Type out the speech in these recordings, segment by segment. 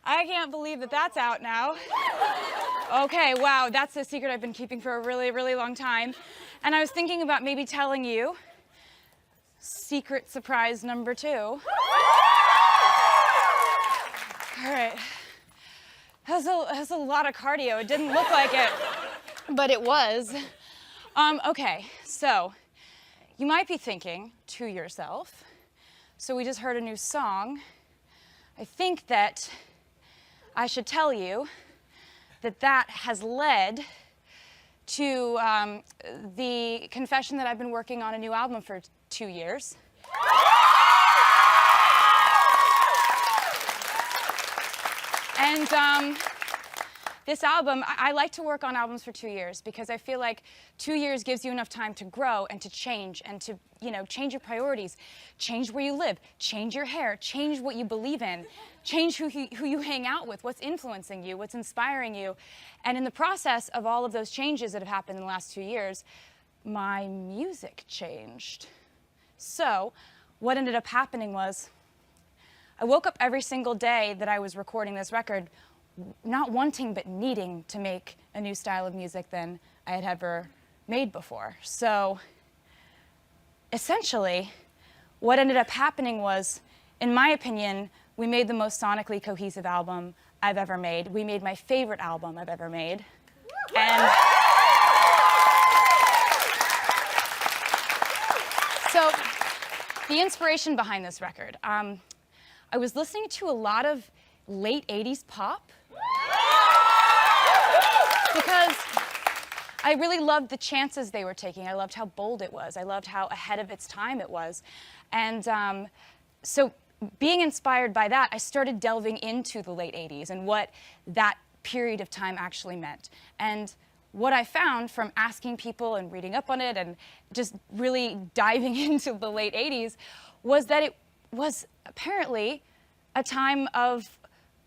I can't believe that that's out now. Okay, wow, that's a secret I've been keeping for a really, really long time. And I was thinking about maybe telling you secret surprise number 2. All right. That's a lot of cardio. It didn't look like it, but it was. Okay, so you might be thinking to yourself, so we just heard a new song. I think that I should tell you that that has led to the confession that I've been working on a new album for 2 years. And this album, I like to work on albums for 2 years because I feel like 2 years gives you enough time to grow and to change and to, change your priorities, change where you live, change your hair, change what you believe in, change who you hang out with, what's influencing you, what's inspiring you. And in the process of all of those changes that have happened in the last 2 years, my music changed. So what ended up happening was I woke up every single day that I was recording this record not wanting but needing to make a new style of music than I had ever made before. So essentially, what ended up happening was, in my opinion, we made the most sonically cohesive album I've ever made. We made my favorite album I've ever made. And so the inspiration behind this record, I was listening to a lot of late 80s pop because I really loved the chances they were taking. I loved how bold it was. I loved how ahead of its time it was. And so being inspired by that, I started delving into the late 80s and what that period of time actually meant. And what I found from asking people and reading up on it and just really diving into the late 80s was that it was apparently a time of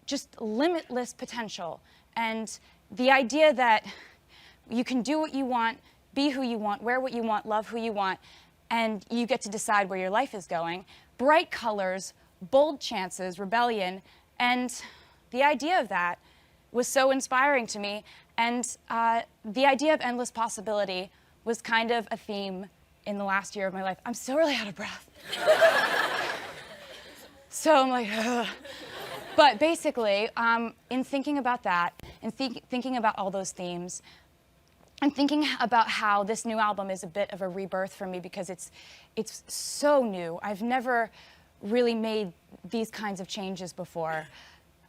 just limitless potential. And the idea that you can do what you want, be who you want, wear what you want, love who you want, and you get to decide where your life is going. Bright colors, bold chances, rebellion, and the idea of that was so inspiring to me. And the idea of endless possibility was kind of a theme in the last year of my life. I'm still really out of breath. So I'm like, ugh. But basically, in thinking about that, and thinking about all those themes, and thinking about how this new album is a bit of a rebirth for me because it's so new. I've never really made these kinds of changes before.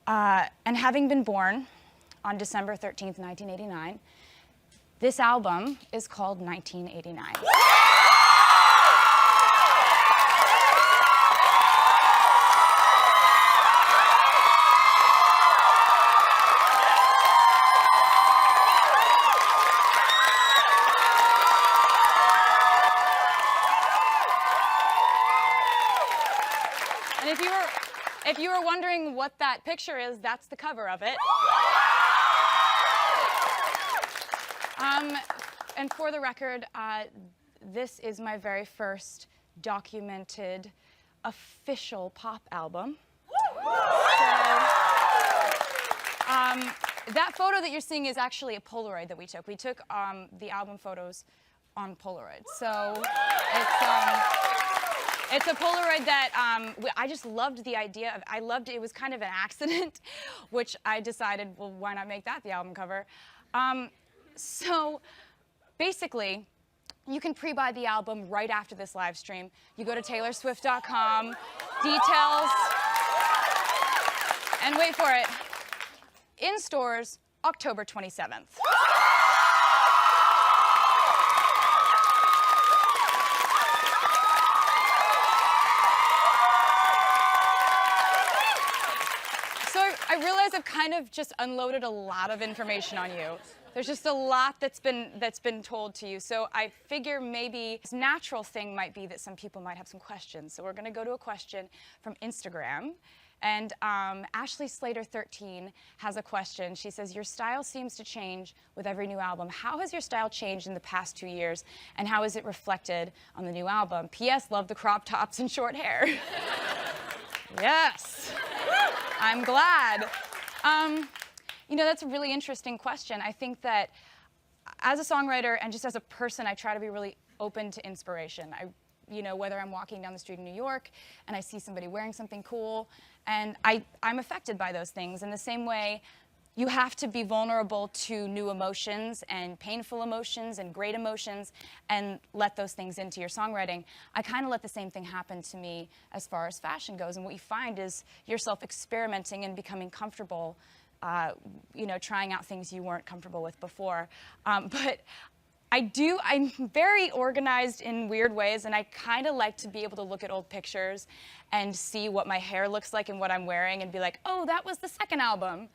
And having been born on December 13th, 1989, this album is called 1989. And if you were wondering what that picture is, that's the cover of it. And for the record, this is my very first documented official pop album. That photo that you're seeing is actually a Polaroid that we took. We took the album photos on Polaroid. So it's a Polaroid that I just loved the idea of. I loved it. It was kind of an accident, which I decided, well, why not make that the album cover? So basically, you can pre-buy the album right after this live stream. You go to taylorswift.com, details, and wait for it, in stores, October 27th. I realize I've kind of just unloaded a lot of information on you. There's just a lot that's been told to you. So I figure maybe this natural thing might be that some people might have some questions. So we're going to go to a question from Instagram. And Ashley Slater 13 has a question. She says, your style seems to change with every new album. How has your style changed in the past 2 years? And how is it reflected on the new album? P.S. Love the crop tops and short hair. Yes. I'm glad. You know, that's a really interesting question. I think that as a songwriter and just as a person, I try to be really open to inspiration. You know, whether I'm walking down the street in New York and I see somebody wearing something cool, and I'm affected by those things. In the same way, you have to be vulnerable to new emotions and painful emotions and great emotions and let those things into your songwriting. I kind of let the same thing happen to me as far as fashion goes. And what you find is yourself experimenting and becoming comfortable, you know, trying out things you weren't comfortable with before. But I'm very organized in weird ways, and I kind of like to be able to look at old pictures and see what my hair looks like and what I'm wearing and be like, oh, that was the second album.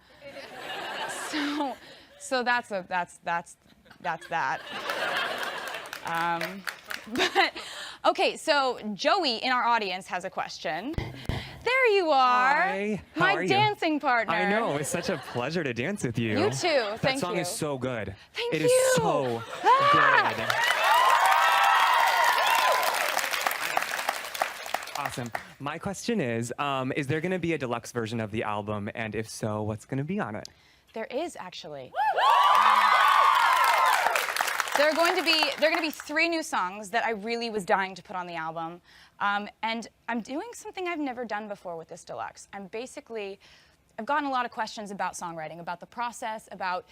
So that's that. But, okay, so Joey in our audience has a question. There you are. Hi. How my are you? dancing partner. I know. It's such a pleasure to dance with you. You too. Thank you. That song is so good. Thank you. It is so good. Awesome. My question is there going to be a deluxe version of the album? And if so, what's going to be on it? There is, actually. There are going to be 3 new songs that I really was dying to put on the album. And I'm doing something I've never done before with this deluxe. I've gotten a lot of questions about songwriting, about the process, about,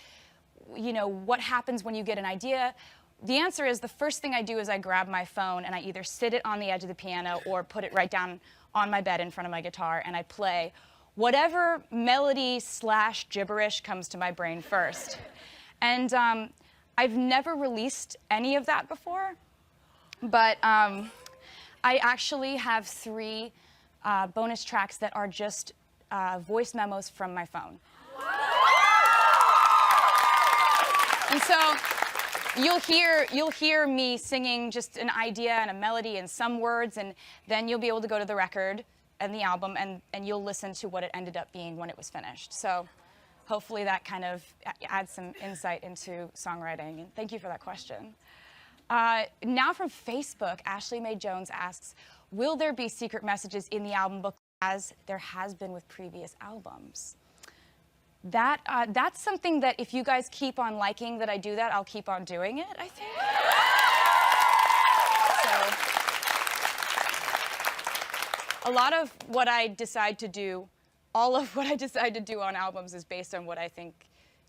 you know, what happens when you get an idea. The answer is the first thing I do is I grab my phone and I either sit it on the edge of the piano or put it right down on my bed in front of my guitar and I play whatever melody / gibberish comes to my brain first. And I've never released any of that before, but I actually have 3 bonus tracks that are just voice memos from my phone. And so you'll hear me singing just an idea and a melody and some words, and then you'll be able to go to the record and the album, and you'll listen to what it ended up being when it was finished. So hopefully that kind of adds some insight into songwriting, and thank you for that question. Now from Facebook, Ashley Mae Jones asks, will there be secret messages in the album book as there has been with previous albums? That's something that if you guys keep on liking that I do that, I'll keep on doing it, I think. So, a lot of what I decide to do, all of what I decide to do on albums is based on what I think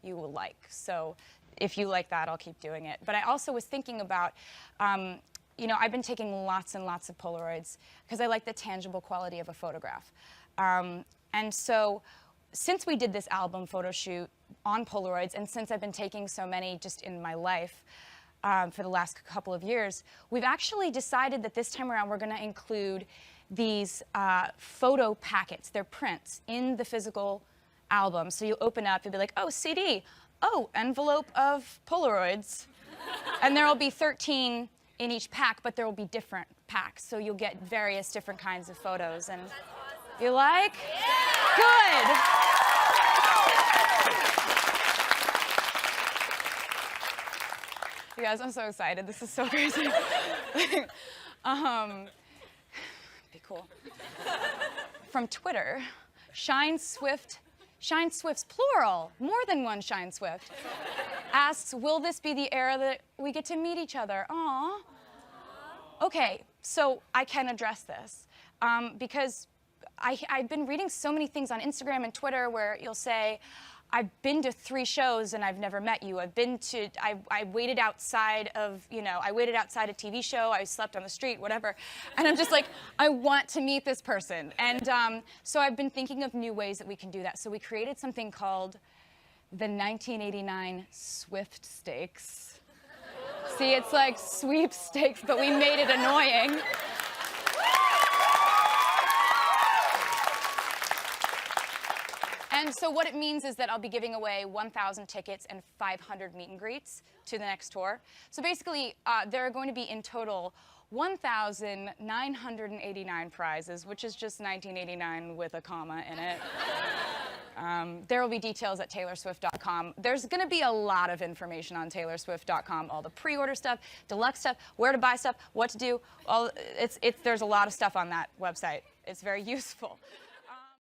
you will like. So if you like that, I'll keep doing it. But I also was thinking about, you know, I've been taking lots and lots of Polaroids because I like the tangible quality of a photograph. And so since we did this album photo shoot on Polaroids, and since I've been taking so many just in my life for the last couple of years, we've actually decided that this time around we're going to include these photo packets. They're prints in the physical album. So you'll open up, you'll be like, oh, CD. Oh, envelope of Polaroids. And there will be 13 in each pack, but there will be different packs. So you'll get various different kinds of photos. And you like? Yeah. Good. You guys, I'm so excited. This is so crazy. Be cool. From Twitter, Shine Swift's plural, more than one Shine Swift, asks, will this be the era that we get to meet each other? Aww. Okay, so I can address this because I've been reading so many things on Instagram and Twitter where you'll say, I've been to 3 shows and I've never met you. I waited outside of, you know, I waited outside a TV show, I slept on the street, whatever. And I'm just like, I want to meet this person. And so I've been thinking of new ways that we can do that. So we created something called the 1989 Swift Stakes. See, it's like sweepstakes, but we made it annoying. And so what it means is that I'll be giving away 1,000 tickets and 500 meet and greets to the next tour. So basically, there are going to be in total 1,989 prizes, which is just 1989 with a comma in it. There will be details at taylorswift.com. There's going to be a lot of information on taylorswift.com, all the pre-order stuff, deluxe stuff, where to buy stuff, what to do. There's a lot of stuff on that website. It's very useful.